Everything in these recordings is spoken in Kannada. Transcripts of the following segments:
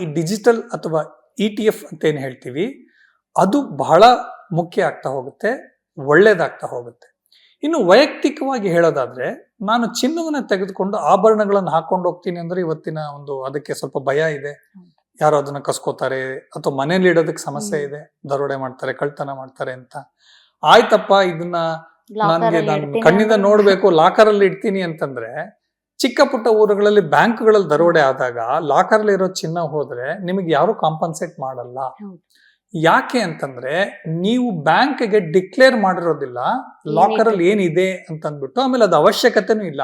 ಈ ಡಿಜಿಟಲ್ ಅಥವಾ ETF ಅಂತ ಏನು ಹೇಳ್ತೀವಿ ಅದು ಬಹಳ ಮುಖ್ಯ ಆಗ್ತಾ ಹೋಗುತ್ತೆ, ಒಳ್ಳೇದಾಗ್ತಾ ಹೋಗುತ್ತೆ. ಇನ್ನು ವೈಯಕ್ತಿಕವಾಗಿ ಹೇಳೋದಾದ್ರೆ ನಾನು ಚಿನ್ನವನ್ನ ತೆಗೆದುಕೊಂಡು ಆಭರಣಗಳನ್ನು ಹಾಕೊಂಡು ಹೋಗ್ತೀನಿ ಅಂದ್ರೆ ಇವತ್ತಿನ ಒಂದು ಅದಕ್ಕೆ ಸ್ವಲ್ಪ ಭಯ ಇದೆ. ಯಾರು ಅದನ್ನ ಕಸ್ಕೋತಾರೆ ಅಥವಾ ಮನೇಲಿ ಇಡೋದಕ್ಕೆ ಸಮಸ್ಯೆ ಇದೆ, ದರೋಡೆ ಮಾಡ್ತಾರೆ, ಕಳ್ತನ ಮಾಡ್ತಾರೆ ಅಂತ. ಆಯ್ತಪ್ಪ ಇದನ್ನ ನನ್ಗೆ ನಾನು ಕಣ್ಣಿಂದ ನೋಡ್ಬೇಕು, ಲಾಕರ್ ಅಲ್ಲಿ ಇಡ್ತೀನಿ ಅಂತಂದ್ರೆ ಚಿಕ್ಕ ಪುಟ್ಟ ಊರುಗಳಲ್ಲಿ ಬ್ಯಾಂಕ್ಗಳಲ್ಲಿ ದರೋಡೆ ಆದಾಗ ಲಾಕರ್ ಅಲ್ಲಿ ಇರೋ ಚಿನ್ನ ಹೋದ್ರೆ ನಿಮಗೆ ಯಾರು ಕಾಂಪನ್ಸೇಟ್ ಮಾಡಲ್ಲ. ಯಾಕೆ ಅಂತಂದ್ರೆ ನೀವು ಬ್ಯಾಂಕ್ಗೆ ಡಿಕ್ಲೇರ್ ಮಾಡಿರೋದಿಲ್ಲ ಲಾಕರ್ ಅಲ್ಲಿ ಏನಿದೆ ಅಂತಂದ್ಬಿಟ್ಟು. ಆಮೇಲೆ ಅದು ಅವಶ್ಯಕತೆನೂ ಇಲ್ಲ,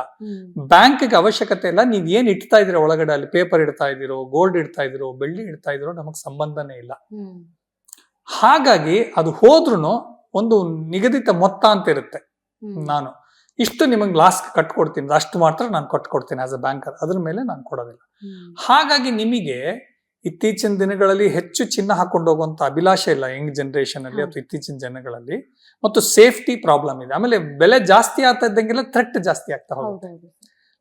ಬ್ಯಾಂಕ್ಗೆ ಅವಶ್ಯಕತೆ ಇಲ್ಲ. ನೀವ್ ಏನ್ ಇಡ್ತಾ ಇದೀರೋ ಒಳಗಡೆ, ಅಲ್ಲಿ ಪೇಪರ್ ಇಡ್ತಾ ಇದೀರೋ, ಗೋಲ್ಡ್ ಇಡ್ತಾ ಇದೀರೋ, ಬೆಳ್ಳಿ ಇಡ್ತಾ ಇದೀರೋ, ನಮಗ್ ಸಂಬಂಧನೇ ಇಲ್ಲ. ಹಾಗಾಗಿ ಅದು ಹೋದ್ರೂ ಒಂದು ನಿಗದಿತ ಮೊತ್ತ ಅಂತ ಇರುತ್ತೆ. ನಾನು ಇಷ್ಟು ನಿಮಗೆ ಲಾಸ್ಟ್ ಕಟ್ಕೊಡ್ತೀನಿ, ಅಷ್ಟು ಮಾತ್ರ ನಾನು ಕಟ್ಕೊಡ್ತೀನಿ ಆಸ್ ಅ ಬ್ಯಾಂಕರ್, ಅದ್ರ ಮೇಲೆ ನಾನು ಕೊಡೋದಿಲ್ಲ. ಹಾಗಾಗಿ ನಿಮಗೆ ಇತ್ತೀಚಿನ ದಿನಗಳಲ್ಲಿ ಹೆಚ್ಚು ಚಿನ್ನ ಹಾಕೊಂಡು ಹೋಗುವಂತ ಅಭಿಲಾಷೆ ಇಲ್ಲ ಯಂಗ್ ಜನರೇಷನ್ ಅಲ್ಲಿ ಅಥವಾ ಇತ್ತೀಚಿನ ಜನಗಳಲ್ಲಿ. ಮತ್ತು ಸೇಫ್ಟಿ ಪ್ರಾಬ್ಲಮ್ ಇದೆ. ಆಮೇಲೆ ಬೆಲೆ ಜಾಸ್ತಿ ಆಗ್ತಾ ಇದ್ದಂಗೆಲ್ಲ ಥ್ರೆಟ್ ಜಾಸ್ತಿ ಆಗ್ತಾ ಹೋಗುತ್ತೆ.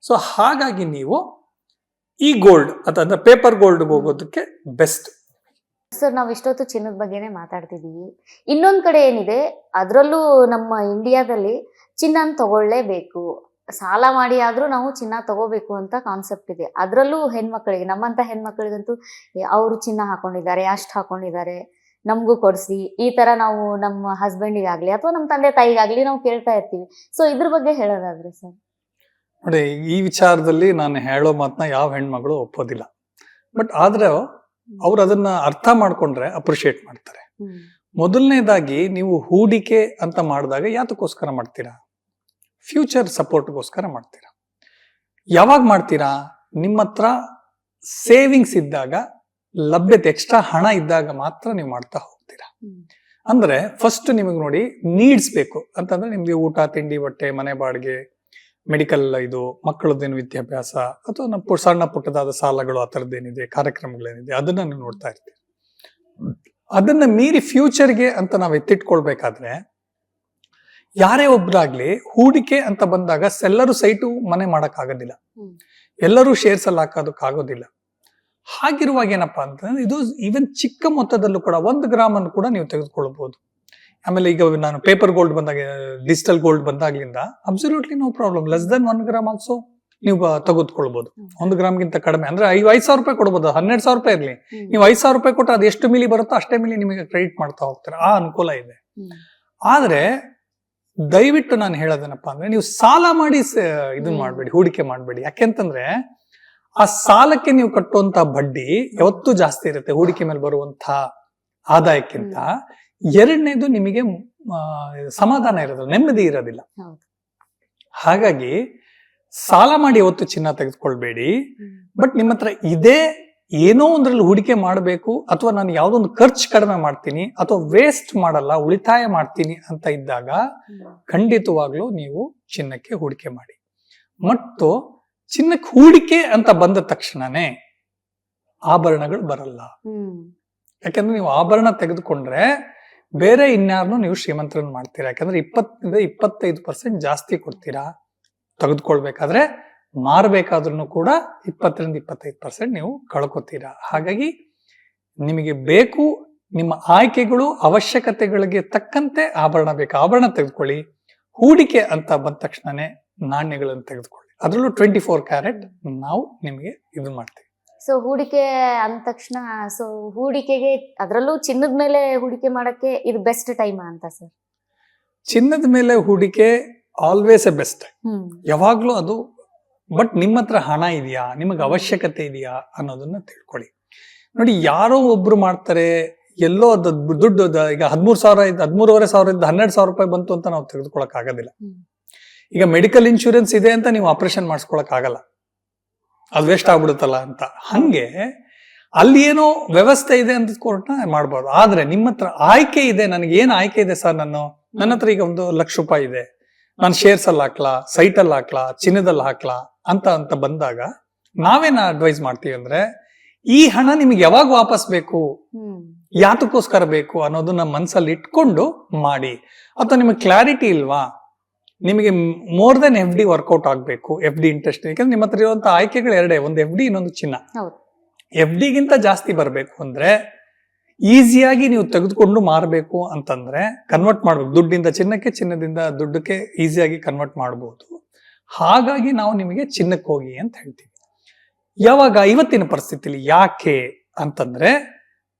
ಸೊ ಹಾಗಾಗಿ ನೀವು ಈ ಗೋಲ್ಡ್ ಅಥವಾ ಪೇಪರ್ ಗೋಲ್ಡ್ ಹೋಗೋದಕ್ಕೆ ಬೆಸ್ಟ್. ಸರ್, ನಾವು ಇಷ್ಟೊತ್ತು ಚಿನ್ನದ ಬಗ್ಗೆನೇ ಮಾತಾಡ್ತಿದೀವಿ. ಇನ್ನೊಂದ್ ಕಡೆ ಏನಿದೆ, ಅದರಲ್ಲೂ ನಮ್ಮ ಇಂಡಿಯಾದಲ್ಲಿ ಚಿನ್ನ ತಗೊಳ್ಳೇಬೇಕು, ಸಾಲ ಮಾಡಿ ಆದ್ರೂ ನಾವು ಚಿನ್ನ ತಗೋಬೇಕು ಅಂತ ಕಾನ್ಸೆಪ್ಟ್ ಇದೆ. ಅದರಲ್ಲೂ ಹೆಣ್ಮಕ್ಳಿಗೆ, ನಮ್ಮಂತ ಹೆಣ್ಮಕ್ಳಿಗಂತೂ ಅವರು ಚಿನ್ನ ಹಾಕೊಂಡಿದ್ದಾರೆ, ಅಷ್ಟು ಹಾಕೊಂಡಿದ್ದಾರೆ, ನಮಗೂ ಕೊಡಿಸಿ, ಈ ತರ ನಾವು ನಮ್ಮ ಹಸ್ಬೆಂಡಿಗಾಗ್ಲಿ ಅಥವಾ ನಮ್ಮ ತಂದೆ ತಾಯಿಗಾಗ್ಲಿ ನಾವು ಕೇಳ್ತಾ ಇರ್ತೀವಿ. ಸೊ ಇದ್ರ ಬಗ್ಗೆ ಹೇಳೋದಾದ್ರೆ ಸರ್. ನೋಡಿ, ಈ ವಿಚಾರದಲ್ಲಿ ನಾನು ಹೇಳೋ ಮಾತನ್ನ ಯಾವ ಹೆಣ್ಮಗಳು ಒಪ್ಪೋದಿಲ್ಲ. ಬಟ್ ಆದ್ರೆ ಅವ್ರು ಅದನ್ನ ಅರ್ಥ ಮಾಡ್ಕೊಂಡ್ರೆ ಅಪ್ರಿಶಿಯೇಟ್ ಮಾಡ್ತಾರೆ. ಮೊದಲನೇದಾಗಿ ನೀವು ಹೂಡಿಕೆ ಅಂತ ಮಾಡಿದಾಗ ಯಾತಕ್ಕೋಸ್ಕರ ಮಾಡ್ತೀರಾ? ಫ್ಯೂಚರ್ ಸಪೋರ್ಟ್ಗೋಸ್ಕರ ಮಾಡ್ತೀರಾ. ಯಾವಾಗ ಮಾಡ್ತೀರಾ? ನಿಮ್ಮ ಹತ್ರ ಸೇವಿಂಗ್ಸ್ ಇದ್ದಾಗ, ಲಭ್ಯತೆ ಎಕ್ಸ್ಟ್ರಾ ಹಣ ಇದ್ದಾಗ ಮಾತ್ರ ನೀವು ಮಾಡ್ತಾ ಹೋಗ್ತೀರಾ. ಅಂದ್ರೆ ಫಸ್ಟ್ ನಿಮಗೆ ನೋಡಿ ನೀಡ್ಸ್ ಬೇಕು ಅಂತಂದ್ರೆ ನಿಮ್ಗೆ ಊಟ, ತಿಂಡಿ, ಬಟ್ಟೆ, ಮನೆ ಬಾಡಿಗೆ, ಮೆಡಿಕಲ್, ಇದು ಮಕ್ಕಳದ್ದೇನು ವಿದ್ಯಾಭ್ಯಾಸ ಅಥವಾ ನಮ್ಮ ಸಣ್ಣ ಪುಟ್ಟದಾದ ಸಾಲಗಳು, ಆ ಥರದ್ದೇನಿದೆ, ಕಾರ್ಯಕ್ರಮಗಳೇನಿದೆ ಅದನ್ನ ನೀವು ನೋಡ್ತಾ ಇರ್ತೀವಿ. ಅದನ್ನ ಮೀರಿ ಫ್ಯೂಚರ್ಗೆ ಅಂತ ನಾವು ಎತ್ತಿಟ್ಕೊಳ್ಬೇಕಾದ್ರೆ ಯಾರೇ ಒಬ್ರಾಗ್ಲಿ ಹೂಡಿಕೆ ಅಂತ ಬಂದಾಗ ಎಲ್ಲರೂ ಸೈಟು ಮನೆ ಮಾಡಕ್ ಆಗೋದಿಲ್ಲ, ಎಲ್ಲರೂ ಶೇರ್ಸ್ ಅಲ್ಲಿ ಹಾಕೋದಕ್ಕಾಗೋದಿಲ್ಲ. ಹಾಗಿರುವಾಗ ಏನಪ್ಪಾ ಅಂತಂದ್ರೆ ಇದು ಈವನ್ ಚಿಕ್ಕ ಮೊತ್ತದಲ್ಲೂ ಕೂಡ 1 ಗ್ರಾಮ್ ಅನ್ನು ಕೂಡ ನೀವು ತೆಗೆದುಕೊಳ್ಬಹುದು. ಆಮೇಲೆ ಈಗ ನಾನು ಪೇಪರ್ ಗೋಲ್ಡ್ ಬಂದಾಗ, ಡಿಜಿಟಲ್ ಗೋಲ್ಡ್ ಬಂದಾಗ್ಲಿಂದ absolutely no problem. Less than 1 gram also ನೀವು ತೆಗೆದುಕೊಳ್ಬಹುದು. 1 ಗ್ರಾಮ್ಗಿಂತ ಕಡಿಮೆ ಅಂದ್ರೆ 5,000 ರೂಪಾಯಿ ಕೊಡ್ಬೋದು, 12,000 ರೂಪಾಯಿ ಇರ್ಲಿ. ನೀವು 5,000 ರೂಪಾಯಿ ಕೊಟ್ಟರೆ ಅದು ಎಷ್ಟು ಮಿಲಿ ಬರುತ್ತೋ ಅಷ್ಟೇ ಮಿಲಿ ನಿಮಗೆ ಕ್ರೆಡಿಟ್ ಮಾಡ್ತಾ ಹೋಗ್ತಾರೆ. ಆ ಅನುಕೂಲ ಇದೆ. ಆದ್ರೆ ದಯವಿಟ್ಟು ನಾನು ಹೇಳೋದೇನಪ್ಪಾ ಅಂದ್ರೆ ನೀವು ಸಾಲ ಮಾಡಿ ಇದನ್ನ ಮಾಡ್ಬೇಡಿ, ಹೂಡಿಕೆ ಮಾಡ್ಬೇಡಿ. ಯಾಕೆಂತಂದ್ರೆ ಆ ಸಾಲಕ್ಕೆ ನೀವು ಕಟ್ಟುವಂತ ಬಡ್ಡಿ ಯಾವತ್ತೂ ಜಾಸ್ತಿ ಇರುತ್ತೆ ಹೂಡಿಕೆ ಮೇಲೆ ಬರುವಂತ ಆದಾಯಕ್ಕಿಂತ. ಎರಡನೇದು ನಿಮಗೆ ಸಮಾಧಾನ ಇರೋದಿಲ್ಲ, ನೆಮ್ಮದಿ ಇರೋದಿಲ್ಲ. ಹಾಗಾಗಿ ಸಾಲ ಮಾಡಿ ಯಾವತ್ತು ಚಿನ್ನ ತೆಗೆದುಕೊಳ್ಬೇಡಿ. ಬಟ್ ನಿಮ್ಮ ಹತ್ರ ಇದೇ ಏನೋ ಒಂದ್ರಲ್ಲಿ ಹೂಡಿಕೆ ಮಾಡಬೇಕು, ಅಥವಾ ನಾನು ಯಾವ್ದೊಂದು ಖರ್ಚು ಕಡಿಮೆ ಮಾಡ್ತೀನಿ ಅಥವಾ ವೇಸ್ಟ್ ಮಾಡಲ್ಲ, ಉಳಿತಾಯ ಮಾಡ್ತೀನಿ ಅಂತ ಇದ್ದಾಗ ಖಂಡಿತವಾಗ್ಲೂ ನೀವು ಚಿನ್ನಕ್ಕೆ ಹೂಡಿಕೆ ಮಾಡಿ. ಮತ್ತು ಚಿನ್ನಕ್ಕೆ ಹೂಡಿಕೆ ಅಂತ ಬಂದ ತಕ್ಷಣನೇ ಆಭರಣಗಳು ಬರಲ್ಲ. ಯಾಕಂದ್ರೆ ನೀವು ಆಭರಣ ತೆಗೆದುಕೊಂಡ್ರೆ ಬೇರೆ ಇನ್ಯಾರನ್ನು ನೀವು ಶ್ರೀಮಂತರನ್ನು ಮಾಡ್ತೀರಾ. ಯಾಕಂದ್ರೆ 20-25% ಜಾಸ್ತಿ ಕೊಡ್ತೀರಾ ತೆಗೆದುಕೊಳ್ಬೇಕಾದ್ರೆ. ಮಾರಬೇಕಾದ್ರೂ ಕೂಡ 20-25% ನೀವು ಕಳ್ಕೊತೀರಾ. ಹಾಗಾಗಿ ನಿಮಗೆ ಬೇಕು, ನಿಮ್ಮ ಆಯ್ಕೆಗಳು, ಅವಶ್ಯಕತೆಗಳಿಗೆ ತಕ್ಕಂತೆ ಆಭರಣ ಬೇಕು, ಆಭರಣ ತೆಗೆದುಕೊಳ್ಳಿ. ಹೂಡಿಕೆ ಅಂತ ಬಂದ ತಕ್ಷಣನೇ ನಾಣ್ಯಗಳನ್ನು ತೆಗೆದುಕೊಳ್ಳಿ. ಅದರಲ್ಲೂ 24 ಕ್ಯಾರೆಟ್ ನಾವು ನಿಮಗೆ ಇದನ್ನ ಮಾಡ್ತೀವಿ. ಸೊ ಹೂಡಿಕೆ ಅಂದ ತಕ್ಷಣ, ಸೊ ಹೂಡಿಕೆಗೆ, ಅದರಲ್ಲೂ ಚಿನ್ನದ ಮೇಲೆ ಹೂಡಿಕೆ ಮಾಡಕ್ಕೆ ಇದು ಬೆಸ್ಟ್ ಟೈಮ್ ಅಂತ ಸರ್? ಚಿನ್ನದ ಮೇಲೆ ಹೂಡಿಕೆ ಆಲ್ವೇಸ್ ಎ ಬೆಸ್ಟ್, ಯಾವಾಗ್ಲೂ ಅದು. ಬಟ್ ನಿಮ್ಮ ಹತ್ರ ಹಣ ಇದೆಯಾ, ನಿಮಗೆ ಅವಶ್ಯಕತೆ ಇದೆಯಾ ಅನ್ನೋದನ್ನ ತಿಳ್ಕೊಳ್ಳಿ. ನೋಡಿ, ಯಾರೋ ಒಬ್ರು ಮಾಡ್ತಾರೆ, ಎಲ್ಲೋ ದುಡ್ಡು ಈಗ 13,500 12,000 ರೂಪಾಯಿ ಬಂತು ಅಂತ ನಾವು ತೆಗೆದುಕೊಳಕ್ ಆಗೋದಿಲ್ಲ. ಈಗ ಮೆಡಿಕಲ್ ಇನ್ಶೂರೆನ್ಸ್ ಇದೆ ಅಂತ ನೀವು ಆಪರೇಷನ್ ಮಾಡಿಸ್ಕೊಳಕ್ ಆಗಲ್ಲ, ಅದು ವೇಸ್ಟ್ ಆಗ್ಬಿಡುತ್ತಲ್ಲ ಅಂತ. ಹಂಗೆ ಅಲ್ಲಿ ಏನೋ ವ್ಯವಸ್ಥೆ ಇದೆ ಅಂತ ಮಾಡ್ಬೋದು. ಆದ್ರೆ ನಿಮ್ಮ ಹತ್ರ ಆಯ್ಕೆ ಇದೆ. ನನಗೆ ಏನ್ ಆಯ್ಕೆ ಇದೆ ಸರ್? ನನ್ನ ಹತ್ರ ಈಗ 1,00,000 ರೂಪಾಯಿ ಇದೆ, ನಾನು ಶೇರ್ಸ್ ಅಲ್ಲಿ ಹಾಕ್ಲಾ, ಸೈಟ್ ಅಲ್ಲಿ ಹಾಕ್ಲಾ, ಚಿನ್ನದಲ್ಲಿ ಹಾಕ್ಲಾ ಅಂತ ಬಂದಾಗ ನಾವೇನ ಅಡ್ವೈಸ್ ಮಾಡ್ತೀವಿ ಅಂದ್ರೆ, ಈ ಹಣ ನಿಮ್ಗೆ ಯಾವಾಗ ವಾಪಸ್ ಬೇಕು, ಯಾತಕ್ಕೋಸ್ಕರ ಬೇಕು ಅನ್ನೋದನ್ನ ಮನ್ಸಲ್ಲಿ ಇಟ್ಕೊಂಡು ಮಾಡಿ. ಅಥವಾ ನಿಮಗೆ ಕ್ಲಾರಿಟಿ ಇಲ್ವಾ, ನಿಮಗೆ ಮೋರ್ ದೆನ್ FD ವರ್ಕೌಟ್ ಆಗ್ಬೇಕು, FD ಇಂಟ್ರೆಸ್ಟ್. ಯಾಕಂದ್ರೆ ನಿಮ್ಮ ಹತ್ರ ಇರುವಂತ ಆಯ್ಕೆಗಳು ಎರಡೇ, ಒಂದು FD, ಇನ್ನೊಂದು ಚಿನ್ನ. FD ಗಿಂತ ಜಾಸ್ತಿ ಬರಬೇಕು ಅಂದ್ರೆ ಈಸಿಯಾಗಿ ನೀವು ತೆಗೆದುಕೊಂಡು ಮಾರಬೇಕು ಅಂತಂದ್ರೆ ಕನ್ವರ್ಟ್ ಮಾಡ್ಬೇಕು, ದುಡ್ಡಿಂದ ಚಿನ್ನಕ್ಕೆ, ಚಿನ್ನದಿಂದ ದುಡ್ಡಕ್ಕೆ ಈಸಿಯಾಗಿ ಕನ್ವರ್ಟ್ ಮಾಡಬಹುದು. ಹಾಗಾಗಿ ನಾವು ನಿಮಗೆ ಚಿನ್ನಕ್ಕೆ ಹೋಗಿ ಅಂತ ಹೇಳ್ತೀವಿ. ಯಾವಾಗ ಇವತ್ತಿನ ಪರಿಸ್ಥಿತಿಲಿ ಯಾಕೆ ಅಂತಂದ್ರೆ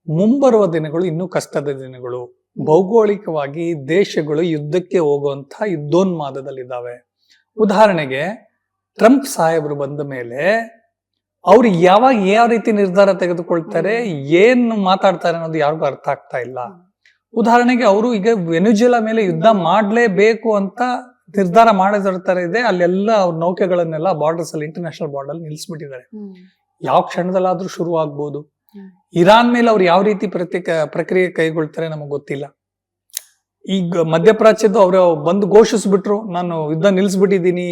ಮುಂಬರುವ ದಿನಗಳು ಇನ್ನೂ ಕಷ್ಟದ ದಿನಗಳು. ಭೌಗೋಳಿಕವಾಗಿ ದೇಶಗಳು ಯುದ್ಧಕ್ಕೆ ಹೋಗುವಂತ ಯುದ್ಧೋನ್ಮಾದದಲ್ಲಿದ್ದಾವೆ. ಉದಾಹರಣೆಗೆ ಟ್ರಂಪ್ ಸಾಹೇಬರು ಬಂದ ಮೇಲೆ ಅವ್ರು ಯಾವಾಗ ಯಾವ ರೀತಿ ನಿರ್ಧಾರ ತೆಗೆದುಕೊಳ್ತಾರೆ, ಏನು ಮಾತಾಡ್ತಾರೆ ಅನ್ನೋದು ಯಾರಿಗೂ ಅರ್ಥ ಆಗ್ತಾ ಇಲ್ಲ. ಉದಾಹರಣೆಗೆ ಅವರು ಈಗ ವೆನಿಜುಲಾ ಮೇಲೆ ಯುದ್ಧ ಮಾಡ್ಲೇಬೇಕು ಅಂತ ನಿರ್ಧಾರ ಮಾಡಿರ್ತಾರೆ ಇದೆ, ಅಲ್ಲೆಲ್ಲ ಅವ್ರ ನೌಕೆಗಳನ್ನೆಲ್ಲ ಬಾರ್ಡರ್ಸ್ ಅಲ್ಲಿ, ಇಂಟರ್ನ್ಯಾಷನಲ್ ಬಾರ್ಡರ್ ಅಲ್ಲಿ ನಿಲ್ಲಿಸ್ಬಿಟ್ಟಿದ್ದಾರೆ. ಯಾವ ಕ್ಷಣದಲ್ಲಾದ್ರೂ ಶುರು ಆಗ್ಬೋದು. ಇರಾನ್ ಮೇಲೆ ಅವ್ರು ಯಾವ ರೀತಿ ಪ್ರಕ್ರಿಯೆ ಕೈಗೊಳ್ತಾರೆ ನಮಗ್ ಗೊತ್ತಿಲ್ಲ. ಈಗ ಮಧ್ಯಪ್ರಾಚ್ಯದ್ದು ಅವರು ಬಂದು ಘೋಷಿಸ್ಬಿಟ್ರು, ನಾನು ಯುದ್ಧ ನಿಲ್ಲಿಸ್ಬಿಟ್ಟಿದ್ದೀನಿ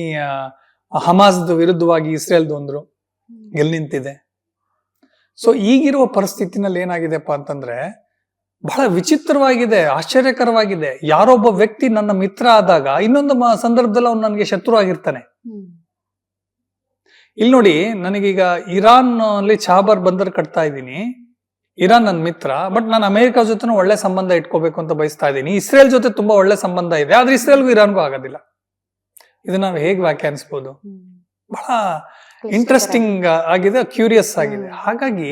ಹಮಾಸ್ದ ವಿರುದ್ಧವಾಗಿ ಇಸ್ರೇಲ್ದು ಅಂದ್ರು. ಎಲ್ಲಿ ನಿಂತಿದೆ? ಸೊ ಈಗಿರುವ ಪರಿಸ್ಥಿತಿನಲ್ಲಿ ಏನಾಗಿದೆಪ್ಪ ಅಂತಂದ್ರೆ ಬಹಳ ವಿಚಿತ್ರವಾಗಿದೆ, ಆಶ್ಚರ್ಯಕರವಾಗಿದೆ. ಯಾರೊಬ್ಬ ವ್ಯಕ್ತಿ ನನ್ನ ಮಿತ್ರ ಆದಾಗ ಇನ್ನೊಂದು ಸಂದರ್ಭದಲ್ಲಿ ಅವ್ನು ನನಗೆ ಶತ್ರು ಆಗಿರ್ತಾನೆ. ಇಲ್ಲಿ ನೋಡಿ, ನನಗೀಗ ಇರಾನ್ ಅಲ್ಲಿ ಚಾಬರ್ ಬಂದರ್ ಕಟ್ತಾ ಇದ್ದೀನಿ. ಇರಾನ್ ನನ್ನ ಮಿತ್ರ, ಬಟ್ ನಾನು ಅಮೆರಿಕ ಜೊತೆ ಒಳ್ಳೆ ಸಂಬಂಧ ಇಟ್ಕೋಬೇಕು ಅಂತ ಬಯಸ್ತಾ ಇದ್ದೀನಿ. ಇಸ್ರೇಲ್ ಜೊತೆ ತುಂಬಾ ಒಳ್ಳೆ ಸಂಬಂಧ ಇದೆ, ಆದ್ರೆ ಇಸ್ರೇಲ್ಗೂ ಇರಾನ್ಗೂ ಆಗೋದಿಲ್ಲ. ಇದನ್ನ ನಾವು ಹೇಗೆ ವ್ಯಾಖ್ಯಾನಿಸ್ಬೋದು? ಬಹಳ ಇಂಟ್ರೆಸ್ಟಿಂಗ್ ಆಗಿದೆ, ಕ್ಯೂರಿಯಸ್ ಆಗಿದೆ. ಹಾಗಾಗಿ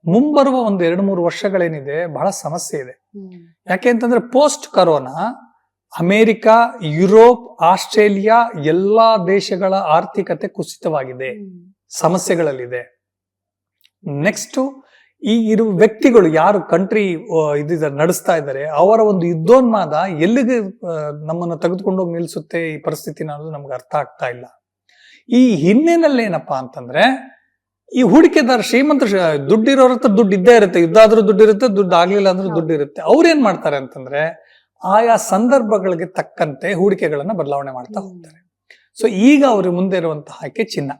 ಮುಂಬರುವ ಒಂದು 2-3 ವರ್ಷಗಳೇನಿದೆ ಬಹಳ ಸಮಸ್ಯೆ ಇದೆ. ಯಾಕೆ ಅಂತಂದ್ರೆ post corona America, Europe, Australia ಎಲ್ಲಾ ದೇಶಗಳ ಆರ್ಥಿಕತೆ ಕುಸಿತವಾಗಿದೆ, ಸಮಸ್ಯೆಗಳಲ್ಲಿದೆ. ನೆಕ್ಸ್ಟ್ ಈಗಿರುವ ವ್ಯಕ್ತಿಗಳು ಯಾರು ಕಂಟ್ರಿ ನಡೆಸ್ತಾ ಇದ್ದಾರೆ, ಅವರ ಒಂದು ಯುದ್ಧೋನ್ಮಾದ ಎಲ್ಲಿಗೆ ನಮ್ಮನ್ನು ತೆಗೆದುಕೊಂಡು ಹೋಗಿ ನಿಲ್ಸುತ್ತೆ ಈ ಪರಿಸ್ಥಿತಿನ ಅನ್ನೋದು ನಮ್ಗೆ ಅರ್ಥ ಆಗ್ತಾ ಇಲ್ಲ. ಈ ಹಿನ್ನೆಲೆಯಲ್ಲಿ ಏನಪ್ಪಾ ಅಂತಂದ್ರೆ ಈ ಹೂಡಿಕೆದಾರ ಶ್ರೀಮಂತ ದುಡ್ಡಿರೋರ ಹತ್ರ ದುಡ್ಡು ಇದ್ದೇ ಇರುತ್ತೆ, ಯುದ್ಧ ಆದ್ರೂ ದುಡ್ಡು ಇರುತ್ತೆ, ದುಡ್ಡು ಆಗ್ಲಿಲ್ಲ ಅಂದ್ರೂ ದುಡ್ಡು ಇರುತ್ತೆ. ಅವ್ರೇನ್ ಮಾಡ್ತಾರೆ ಅಂತಂದ್ರೆ ಆಯಾ ಸಂದರ್ಭಗಳಿಗೆ ತಕ್ಕಂತೆ ಹೂಡಿಕೆಗಳನ್ನ ಬದಲಾವಣೆ ಮಾಡ್ತಾ ಹೋಗ್ತಾರೆ. ಸೊ ಈಗ ಅವ್ರ ಮುಂದೆ ಇರುವಂತಹ ಆಯ್ಕೆ ಚಿನ್ನ.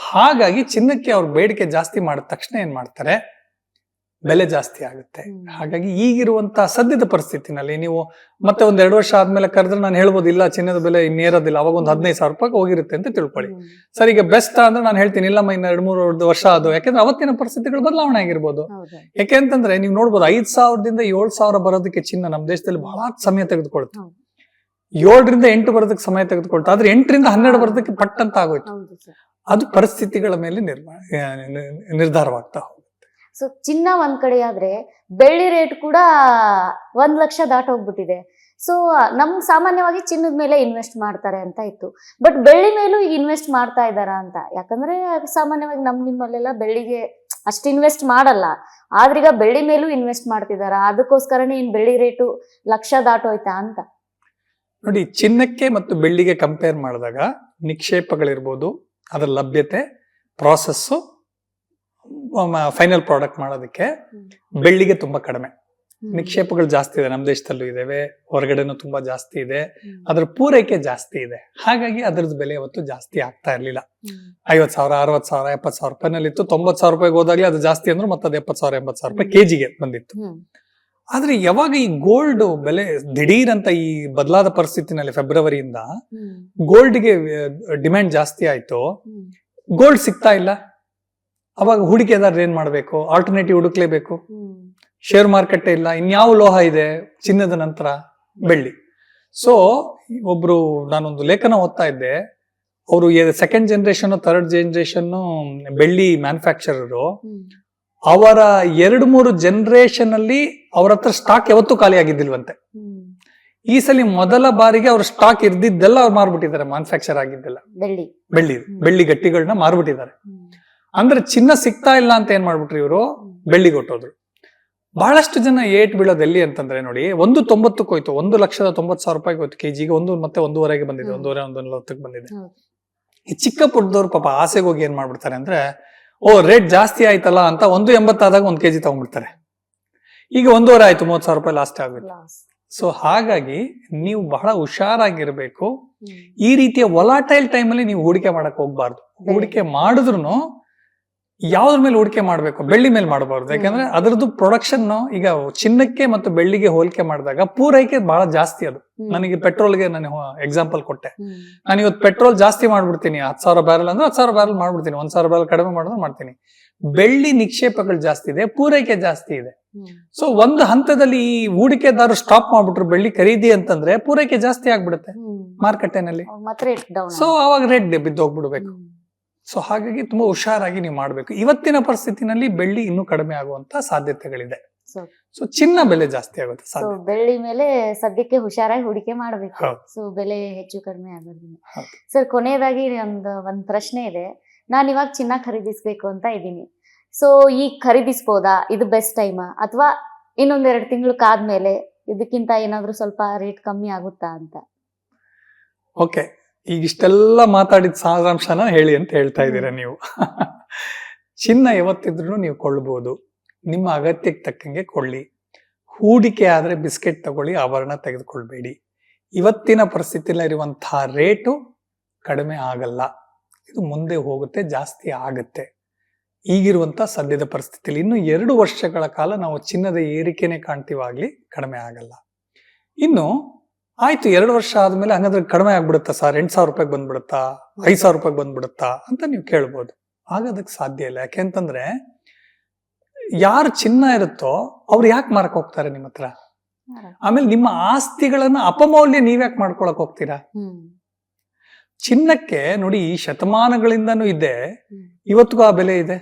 ಹಾಗಾಗಿ ಚಿನ್ನಕ್ಕೆ ಅವ್ರ ಬೇಡಿಕೆ ಜಾಸ್ತಿ ಮಾಡಿದ ತಕ್ಷಣ ಏನ್ ಮಾಡ್ತಾರೆ, ಬೆಲೆ ಜಾಸ್ತಿ ಆಗುತ್ತೆ. ಹಾಗಾಗಿ ಈಗಿರುವಂತಹ ಸದ್ಯದ ಪರಿಸ್ಥಿತಿನಲ್ಲಿ ನೀವು ಮತ್ತೆ 1-2 ವರ್ಷ ಆದ್ಮೇಲೆ ಕರೆದ್ರೆ ನಾನು ಹೇಳ್ಬೋದು, ಇಲ್ಲ ಚಿನ್ನದ ಬೆಲೆ ಇನ್ನೇರೋದಿಲ್ಲ, ಅವಾಗ ಒಂದು 15,000 ರೂಪಾಯಿ ಹೋಗಿರುತ್ತೆ ಅಂತ ತಿಳ್ಕೊಳ್ಳಿ. ಸರ್ ಈಗ ಬೆಸ್ಟ್ ಅಂದ್ರೆ ನಾನು ಹೇಳ್ತೀನಿ, ಇಲ್ಲಮ್ಮ ಇನ್ನು 2-3 ವರ್ಷ ಅದು. ಯಾಕಂದ್ರೆ ಅವತ್ತಿನ ಪರಿಸ್ಥಿತಿಗಳು ಬದಲಾವಣೆ ಆಗಿರ್ಬೋದು. ಯಾಕೆಂತಂದ್ರೆ ನೀವು ನೋಡ್ಬೋದು 5,000ದಿಂದ 7,000 ಬರೋದಕ್ಕೆ ಚಿನ್ನ ನಮ್ಮ ದೇಶದಲ್ಲಿ ಬಹಳ ಸಮಯ ತೆಗೆದುಕೊಳ್ತು. 7ರಿಂದ 8 ಬರೋದಕ್ಕೆ ಸಮಯ ತೆಗೆದುಕೊಳ್ತು, ಆದ್ರೆ 8ರಿಂದ 12 ಬರೋದಕ್ಕೆ ಪಟ್ ಅಂತ ಆಗೋಯ್ತು. ಅದು ಪರಿಸ್ಥಿತಿಗಳ ಮೇಲೆ ನಿರ್ಧಾರವಾಗ್ತಾ ಹೋಗುತ್ತೆ. ಸೊ ಚಿನ್ನ ಒಂದ್ ಕಡೆ ಆದ್ರೆ ಬೆಳ್ಳಿ ರೇಟ್ ಕೂಡ 1 ಲಕ್ಷ ದಾಟೋಗ್ಬಿಟ್ಟಿದೆ. ಸೊ ಸಾಮಾನ್ಯವಾಗಿ ಚಿನ್ನದ ಮೇಲೆ ಇನ್ವೆಸ್ಟ್ ಮಾಡ್ತಾರೆ ಅಂತ ಇತ್ತು, ಬಟ್ ಬೆಳ್ಳಿ ಮೇಲೂ ಈಗ ಇನ್ವೆಸ್ಟ್ ಮಾಡ್ತಾ ಇದ್ದಾರಾ ಅಂತ. ಯಾಕಂದ್ರೆ ಸಾಮಾನ್ಯವಾಗಿ ನಿಮ್ಮಲ್ಲೆಲ್ಲ ಬೆಳ್ಳಿಗೆ ಅಷ್ಟು ಇನ್ವೆಸ್ಟ್ ಮಾಡಲ್ಲ, ಆದ್ರೀಗ ಬೆಳ್ಳಿ ಮೇಲೂ ಇನ್ವೆಸ್ಟ್ ಮಾಡ್ತಿದಾರ, ಅದಕ್ಕೋಸ್ಕರನೇ ಇನ್ ಬೆಳ್ಳಿ ರೇಟು 1 ಲಕ್ಷ ದಾಟೋಯ್ತಾ ಅಂತ. ನೋಡಿ, ಚಿನ್ನಕ್ಕೆ ಮತ್ತು ಬೆಳ್ಳಿಗೆ ಕಂಪೇರ್ ಮಾಡಿದಾಗ ನಿಕ್ಷೇಪಗಳಿರ್ಬೋದು, ಅದರ ಲಭ್ಯತೆ, ಪ್ರಾಸೆಸ್ಸು, ಫೈನಲ್ ಪ್ರಾಡಕ್ಟ್ ಮಾಡೋದಕ್ಕೆ ಬೆಳ್ಳಿಗೆ ತುಂಬಾ ಕಡಿಮೆ. ನಿಕ್ಷೇಪಗಳು ಜಾಸ್ತಿ ಇದೆ, ನಮ್ಮ ದೇಶದಲ್ಲೂ ಇದಾವೆ, ಹೊರಗಡೆನೂ ತುಂಬಾ ಜಾಸ್ತಿ ಇದೆ, ಅದ್ರ ಪೂರೈಕೆ ಜಾಸ್ತಿ ಇದೆ. ಹಾಗಾಗಿ ಅದ್ರದ್ದು ಬೆಲೆ ಅವತ್ತು ಜಾಸ್ತಿ ಆಗ್ತಾ ಇರ್ಲಿಲ್ಲ. 50,000, 60,000, 70,000 ರೂಪಾಯಿನಲ್ಲಿತ್ತು. 90,000 ರೂಪಾಯಿಗೆ ಹೋದಾಗ್ಲೇ ಅದು ಜಾಸ್ತಿ ಅಂದ್ರೆ ಮತ್ತೆ ಅದು 70,000, 80,000 ರೂಪಾಯಿ ಕೆಜಿಗೆ ಬಂದಿತ್ತು. ಆದ್ರೆ ಯಾವಾಗ ಈ ಗೋಲ್ಡ್ ಬೆಲೆ ದಿಢೀರ್ ಅಂತ ಈ ಬದಲಾದ ಪರಿಸ್ಥಿತಿನಲ್ಲಿ ಫೆಬ್ರವರಿಯಿಂದ ಗೋಲ್ಡ್ಗೆ ಡಿಮ್ಯಾಂಡ್ ಜಾಸ್ತಿ ಆಯ್ತು, ಗೋಲ್ಡ್ ಸಿಗ್ತಾ ಇಲ್ಲ, ಅವಾಗ ಹೂಡಿಕೆದಾರರು ಏನ್ ಮಾಡ್ಬೇಕು? ಆಲ್ಟರ್ನೇಟಿವ್ ಹುಡುಕ್ಲೇಬೇಕು. ಶೇರ್ ಮಾರ್ಕೆಟ್ ಇಲ್ಲ, ಇನ್ಯಾವ ಲೋಹ ಇದೆ ಚಿನ್ನದ ನಂತರ? ಬೆಳ್ಳಿ. ಸೊ ನಾನೊಂದು ಲೇಖನ ಓದ್ತಾ ಇದ್ದೆ, ಅವರು 2nd ಜನರೇಷನ್ 3rd ಜನರೇಷನ್ ಬೆಳ್ಳಿ ಮ್ಯಾನುಫ್ಯಾಕ್ಚರರು, ಅವರ 2-3 ಜನರೇಷನ್ ಅಲ್ಲಿ ಅವ್ರ ಹತ್ರ ಸ್ಟಾಕ್ ಯಾವತ್ತೂ ಖಾಲಿ ಆಗಿದ್ದಿಲ್ವಂತೆ. ಈ ಸಲ ಮೊದಲ ಬಾರಿಗೆ ಅವ್ರ ಸ್ಟಾಕ್ ಇರ್ದಿದ್ದೆಲ್ಲ ಅವ್ರು ಮಾರ್ಬಿಟ್ಟಿದ್ದಾರೆ, ಮ್ಯಾನುಫ್ಯಾಕ್ಚರ್ ಆಗಿದ್ದೆಲ್ಲ ಬೆಳ್ಳಿ ಗಟ್ಟಿಗಳನ್ನ ಮಾರ್ಬಿಟ್ಟಿದ್ದಾರೆ. ಅಂದ್ರೆ ಚಿನ್ನ ಸಿಗ್ತಾ ಇಲ್ಲ ಅಂತ ಏನ್ ಮಾಡ್ಬಿಟ್ರಿ ಇವರು, ಬೆಳ್ಳಿ ಕೊಟ್ಟೋದ್ರು. ಬಹಳಷ್ಟು ಜನ ಏಟ್ ಬೀಳೋದು ಎಲ್ಲಿ ಅಂತಂದ್ರೆ ನೋಡಿ, 1.90 ಹೋಯ್ತು, 1,90,000 ರೂಪಾಯಿಗೆ ಹೋಯ್ತು ಕೆಜಿಗೆ, ಮತ್ತೆ 1.5 ಬಂದಿದೆ, 1.40 ಬಂದಿದೆ. ಈ ಚಿಕ್ಕ ಪುಟ್ಟದವ್ರು ಪಾಪ ಆಸೆಗೆ ಹೋಗಿ ಏನ್ ಮಾಡ್ಬಿಡ್ತಾರೆ ಅಂದ್ರೆ, ರೇಟ್ ಜಾಸ್ತಿ ಆಯ್ತಲ್ಲ ಅಂತ 1.80 ಆದಾಗ 1 ಕೆಜಿ ತಗೊಂಡ್ಬಿಡ್ತಾರೆ. ಈಗ 1.5 ಆಯ್ತು, 30,000 ರೂಪಾಯಿ ಲಾಸ್ಟ್ ಆಗುತ್ತೆ. ಸೊ ಹಾಗಾಗಿ ನೀವು ಬಹಳ ಹುಷಾರಾಗಿರ್ಬೇಕು. ಈ ರೀತಿಯ ವೊಲಾಟೈಲ್ ಟೈಮಲ್ಲಿ ನೀವು ಹೂಡಿಕೆ ಮಾಡಕ್ ಹೋಗ್ಬಾರ್ದು. ಹೂಡಿಕೆ ಮಾಡಿದ್ರು ಯಾವ್ದ್ರ ಮೇಲೆ ಹೂಡಿಕೆ ಮಾಡ್ಬೇಕು? ಬೆಳ್ಳಿ ಮೇಲೆ ಮಾಡಬಾರ್ದು. ಯಾಕಂದ್ರೆ ಅದರದ್ದು ಪ್ರೊಡಕ್ಷನ್ ಈಗ ಚಿನ್ನಕ್ಕೆ ಮತ್ತು ಬೆಳ್ಳಿಗೆ ಹೋಲಿಕೆ ಮಾಡಿದಾಗ ಪೂರೈಕೆ ಬಹಳ ಜಾಸ್ತಿ. ಅದು ನನಗೆ ಪೆಟ್ರೋಲ್ಗೆ ನಾನು ಎಕ್ಸಾಂಪಲ್ ಕೊಟ್ಟೆ. ನಾನು ಇವತ್ತು ಪೆಟ್ರೋಲ್ ಜಾಸ್ತಿ ಮಾಡ್ಬಿಡ್ತೀನಿ, 10,000 ಬ್ಯಾರಲ್ ಅಂದ್ರೆ 10,000 ಬ್ಯಾರಲ್ ಮಾಡ್ಬಿಡ್ತೀನಿ, 1,000 ಬ್ಯಾರಲ್ ಕಡಿಮೆ ಮಾಡಿದ್ರೆ ಮಾಡ್ತೀನಿ. ಬೆಳ್ಳಿ ನಿಕ್ಷೇಪಗಳು ಜಾಸ್ತಿ ಇದೆ, ಪೂರೈಕೆ ಜಾಸ್ತಿ ಇದೆ. ಸೊ ಒಂದು ಹಂತದಲ್ಲಿ ಈ ಹೂಡಿಕೆದಾರರು ಸ್ಟಾಪ್ ಮಾಡ್ಬಿಟ್ರು ಬೆಳ್ಳಿ ಖರೀದಿ ಅಂತಂದ್ರೆ ಪೂರೈಕೆ ಜಾಸ್ತಿ ಆಗ್ಬಿಡುತ್ತೆ ಮಾರುಕಟ್ಟೆನಲ್ಲಿ. ಸೊ ಅವಾಗ ರೇಟ್ ಬಿದ್ದೋಗ್ಬಿಡ್ಬೇಕು. ಸೊ ಹಾಗಾಗಿ ತುಂಬಾ ಹುಷಾರಾಗಿ ನೀವು ಮಾಡ್ಬೇಕು. ಇವತ್ತಿನ ಪರಿಸ್ಥಿತಿನಲ್ಲಿ ಬೆಳ್ಳಿ ಇನ್ನೂ ಕಡಿಮೆ ಆಗುವಂತ ಸಾಧ್ಯತೆಗಳಿದೆ. ಸೊ ಚಿನ್ನ ಬೆಲೆ ಜಾಸ್ತಿ ಆಗುತ್ತೆ. ಬೆಳ್ಳಿ ಮೇಲೆ ಸದ್ಯಕ್ಕೆ ಹುಷಾರಾಗಿ ಹೂಡಿಕೆ ಮಾಡ್ಬೇಕು. ಸೊ ಬೆಲೆ ಹೆಚ್ಚು ಕಡಿಮೆ ಆಗೋದ್ರಿಂದ. ಸರ್, ಕೊನೆಯದಾಗಿ ಒಂದ್ ಪ್ರಶ್ನೆ ಇದೆ. ನಾನ್ ಇವಾಗ ಚಿನ್ನ ಖರೀದಿಸ್ಬೇಕು ಅಂತ ಇದ್ದೀನಿ. ಸೊ ಈಗ ಖರೀದಿಸ್ಬೋದಾ? ಇದು ಬೆಸ್ಟ್ ಟೈಮಾ ಅಥವಾ ಇನ್ನೊಂದೆರಡು ತಿಂಗಳು ಕಾದ್ಮೇಲೆ ಇದಕ್ಕಿಂತ ಏನಾದ್ರೂ ಸ್ವಲ್ಪ ರೇಟ್ ಕಮ್ಮಿ ಆಗುತ್ತಾ ಅಂತ? ಓಕೆ, ಈಗ ಇಷ್ಟೆಲ್ಲ ಮಾತಾಡಿದ ಸಾರಾಂಶನ ಹೇಳಿ ಅಂತ ಹೇಳ್ತಾ ಇದ್ದೀರಾ ನೀವು. ಚಿನ್ನ ಯಾವತ್ತಿದ್ರು ನೀವು ಕೊಳ್ಳಬಹುದು, ನಿಮ್ಮ ಅಗತ್ಯಕ್ಕೆ ತಕ್ಕಂಗೆ ಕೊಳ್ಳಿ. ಹೂಡಿಕೆ ಆದ್ರೆ ಬಿಸ್ಕೆಟ್ ತಗೊಳ್ಳಿ, ಆಭರಣ ತೆಗೆದುಕೊಳ್ಬೇಡಿ. ಇವತ್ತಿನ ಪರಿಸ್ಥಿತಿಯಲ್ಲಿ ಇರುವಂತಹ ರೇಟು ಕಡಿಮೆ ಆಗಲ್ಲ, ಇದು ಮುಂದೆ ಹೋಗುತ್ತೆ, ಜಾಸ್ತಿ ಆಗುತ್ತೆ. ಈಗಿರುವಂತ ಸದ್ಯದ ಪರಿಸ್ಥಿತಿಯಲ್ಲಿ ಇನ್ನು 2 ವರ್ಷಗಳ ಕಾಲ ನಾವು ಚಿನ್ನದ ಏರಿಕೆನೆ ಕಾಣ್ತೀವಾಗ್ಲಿ, ಕಡಿಮೆ ಆಗಲ್ಲ. ಇನ್ನು ಆಯ್ತು 2 ವರ್ಷ ಆದ್ಮೇಲೆ ಹಂಗಂದ್ರೆ ಕಡಿಮೆ ಆಗ್ಬಿಡುತ್ತಾ ಸರ್, 8,000 ರೂಪಾಯಿಗೆ ಬಂದ್ಬಿಡುತ್ತಾ, 5,000 ರೂಪಾಯಿಗೆ ಬಂದ್ಬಿಡುತ್ತಾ ಅಂತ ನೀವು ಕೇಳ್ಬೋದು. ಆಗೋದಕ್ಕೆ ಸಾಧ್ಯ ಇಲ್ಲ. ಯಾಕೆಂತಂದ್ರೆ ಯಾರು ಚಿನ್ನ ಇರುತ್ತೋ ಅವ್ರು ಯಾಕೆ ಮಾರಕ್ ಹೋಗ್ತಾರೆ ನಿಮ್ಮ ಹತ್ರ? ಆಮೇಲೆ ನಿಮ್ಮ ಆಸ್ತಿಗಳನ್ನ ಅಪಮೌಲ್ಯ ನೀವ್ಯಾಕೆ ಮಾಡ್ಕೊಳಕ್ ಹೋಗ್ತೀರಾ? ಚಿನ್ನಕ್ಕೆ ನೋಡಿ, ಈ ಶತಮಾನಗಳಿಂದನೂ ಇದೆ, ಇವತ್ತಿಗೂ ಆ ಬೆಲೆ ಇದೆ,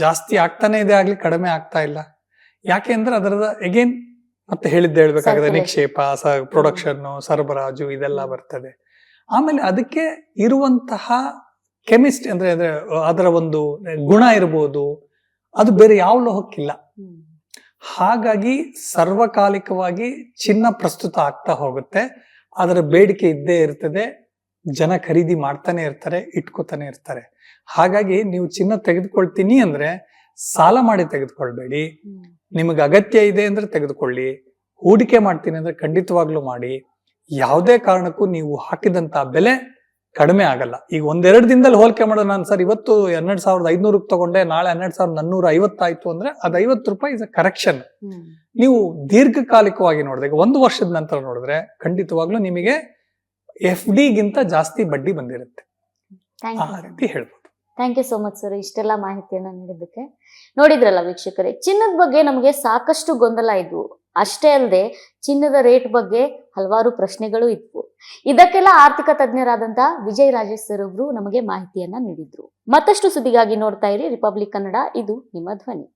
ಜಾಸ್ತಿ ಆಗ್ತಾನೆ ಇದೆ, ಆಗ್ಲಿ ಕಡಿಮೆ ಆಗ್ತಾ ಇಲ್ಲ. ಯಾಕೆ ಅಂದ್ರೆ ಅದರದ ಎಗೇನ್ ಮತ್ತೆ ಹೇಳ್ಬೇಕಾಗಿದೆ, ನಿಕ್ಷೇಪ, ಪ್ರೊಡಕ್ಷನ್, ಸರಬರಾಜು ಇದೆಲ್ಲ ಬರ್ತದೆ. ಆಮೇಲೆ ಅದಕ್ಕೆ ಇರುವಂತಹ ಕೆಮಿಸ್ಟ್ ಅಂದ್ರೆ ಅದರ ಒಂದು ಗುಣ ಇರ್ಬೋದು, ಅದು ಬೇರೆ ಯಾವ ಲೋಹಕ್ಕಿಲ್ಲ. ಹಾಗಾಗಿ ಸರ್ವಕಾಲಿಕವಾಗಿ ಚಿನ್ನ ಪ್ರಸ್ತುತ ಆಗ್ತಾ ಹೋಗುತ್ತೆ, ಅದರ ಬೇಡಿಕೆ ಇದ್ದೇ ಇರ್ತದೆ, ಜನ ಖರೀದಿ ಮಾಡ್ತಾನೆ ಇರ್ತಾರೆ, ಇಟ್ಕೋತಾನೆ ಇರ್ತಾರೆ. ಹಾಗಾಗಿ ನೀವು ಚಿನ್ನ ತೆಗೆದುಕೊಳ್ತೀನಿ ಅಂದ್ರೆ ಸಾಲ ಮಾಡಿ ತೆಗೆದುಕೊಳ್ಬೇಡಿ. ನಿಮಗೆ ಅಗತ್ಯ ಇದೆ ಅಂದ್ರೆ ತೆಗೆದುಕೊಳ್ಳಿ. ಹೂಡಿಕೆ ಮಾಡ್ತೀನಿ ಅಂದ್ರೆ ಖಂಡಿತವಾಗ್ಲೂ ಮಾಡಿ. ಯಾವುದೇ ಕಾರಣಕ್ಕೂ ನೀವು ಹಾಕಿದಂತ ಬೆಲೆ ಕಡಿಮೆ ಆಗಲ್ಲ. ಈಗ 1-2 ದಿನದಲ್ಲಿ ಹೋಲಿಕೆ ಮಾಡೋದು, ನಾನು ಸರ್ ಇವತ್ತು 12,500 ತಗೊಂಡೆ, ನಾಳೆ 12,450 ಆಯ್ತು ಅಂದ್ರೆ ಅದು 50 ರೂಪಾಯಿ ಇಸ್ ಅ ಕರೆಕ್ಷನ್. ನೀವು ದೀರ್ಘಕಾಲಿಕವಾಗಿ ನೋಡಿದ್ರೆ, ಈಗ 1 ವರ್ಷದ ನಂತರ ನೋಡಿದ್ರೆ ಖಂಡಿತವಾಗ್ಲೂ ನಿಮಗೆ FD ಗಿಂತ ಜಾಸ್ತಿ ಬಡ್ಡಿ ಬಂದಿರುತ್ತೆ. ಆ ರೀತಿ ಹೇಳ್ಬೋದು. Thank you so much sir, ಇಷ್ಟೆಲ್ಲ ಮಾಹಿತಿಯನ್ನ ನೀಡಿದ್ದಕ್ಕೆ. ನೋಡಿದ್ರಲ್ಲ ವೀಕ್ಷಕರೇ, ಚಿನ್ನದ ಬಗ್ಗೆ ನಮಗೆ ಸಾಕಷ್ಟು ಗೊಂದಲ ಇದ್ವು. ಅಷ್ಟೇ ಅಲ್ಲದೆ ಚಿನ್ನದ ರೇಟ್ ಬಗ್ಗೆ ಹಲವಾರು ಪ್ರಶ್ನೆಗಳು ಇದ್ವು. ಇದಕ್ಕೆಲ್ಲ ಆರ್ಥಿಕ ತಜ್ಞರಾದಂತ ವಿಜಯ್ ರಾಜೇಶ್ ಸರ್ ಅವರು ನಮಗೆ ಮಾಹಿತಿಯನ್ನ ನೀಡಿದ್ರು. ಮತ್ತಷ್ಟು ಸುದ್ದಿಗಾಗಿ ನೋಡ್ತಾ ಇರಿ ರಿಪಬ್ಲಿಕ್ ಕನ್ನಡ, ಇದು ನಿಮ್ಮ ಧ್ವನಿ.